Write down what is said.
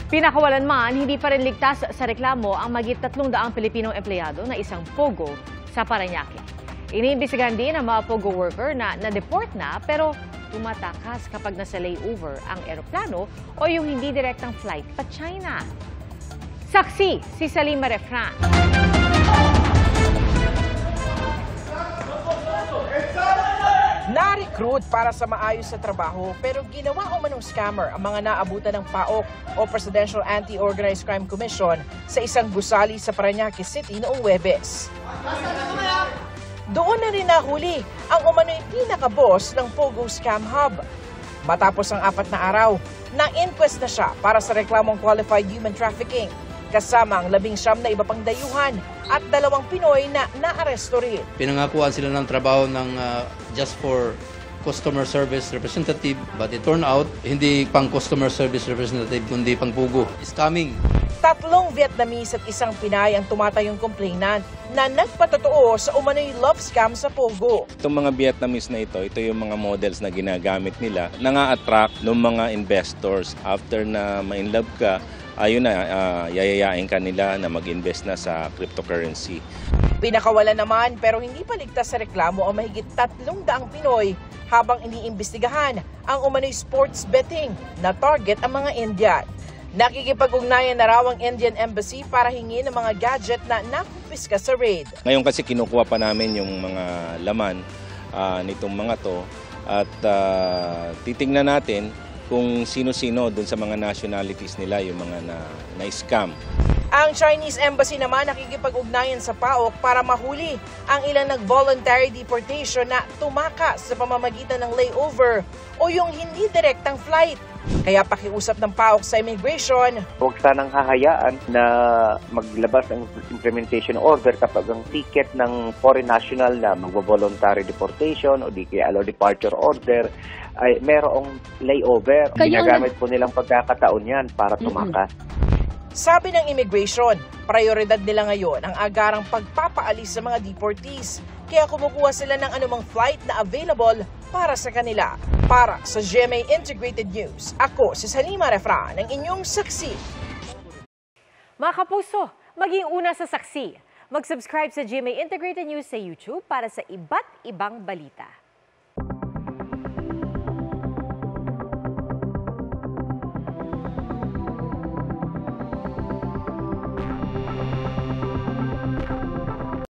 Pinakawalan man, hindi pa rin ligtas sa reklamo ang mahigit 300 Pilipinong empleyado na isang Pogo sa Parañaque. Iniimbestigahan din ang mga Pogo worker na na-deport na pero tumatakas kapag nasa layover ang eroplano o yung hindi direktang flight pa China. Saksi si Salima Refran. Na-recruit para sa maayos sa trabaho pero ginawa umanong scammer ang mga naabutan ng PAOK o Presidential Anti-Organized Crime Commission sa isang gusali sa Parañaque City noong Huwebes. Doon na rin nahuli ang umano'y pinaka-boss ng Pogo Scam Hub. Matapos ang 4 na araw, na-inquest na siya para sa reklamong qualified human trafficking, kasama ang 19 na iba pang dayuhan at 2 Pinoy na naaresto rin. Pinangakuan sila ng trabaho ng just for customer service representative, but it turned out hindi pang customer service representative kundi pang Pogo. Scamming. 3 Vietnamese at 1 Pinay ang tumatayong complainant na nagpatotoo sa umano'y love scam sa Pogo. Itong mga Vietnamese na ito yung mga models na ginagamit nila na nga-attract ng mga investors. After na ma-inlove ka, ayun na, yayayain ka nila na mag-invest na sa cryptocurrency. Pinakawala naman pero hindi pa ligtas sa reklamo ang mahigit 300 Pinoy habang iniimbestigahan ang umano'y sports betting na target ang mga Indian. Nakikipag-ugnayan na raw ang Indian Embassy para hingin ng mga gadget na nakumpiska sa raid. Ngayon kasi kinukuha pa namin yung mga laman nitong mga to at titingnan natin kung sino-sino dun sa mga nationalities nila yung mga na-scam. Ang Chinese Embassy naman nakikipag-ugnayan sa PAOK para mahuli ang ilang nag-voluntary deportation na tumakas sa pamamagitan ng layover o yung hindi direktang flight. Kaya pakiusap ng PAOK sa immigration, huwag sanang hahayaan na maglabas ng implementation order kapag ang ticket ng foreign national na magvo-voluntary deportation o di kaya allow departure order ay merong layover. Ginagamit po nilang pagkakataon yan para tumakas. Sabi ng immigration, prioridad nila ngayon ang agarang pagpapaalis sa mga deportees. Kaya kumukuha sila ng anumang flight na available para sa kanila. Para sa GMA Integrated News, ako si Salima Refran, ang inyong saksi. Mga kapuso, maging una sa saksi. Mag-subscribe sa GMA Integrated News sa YouTube para sa iba't ibang balita.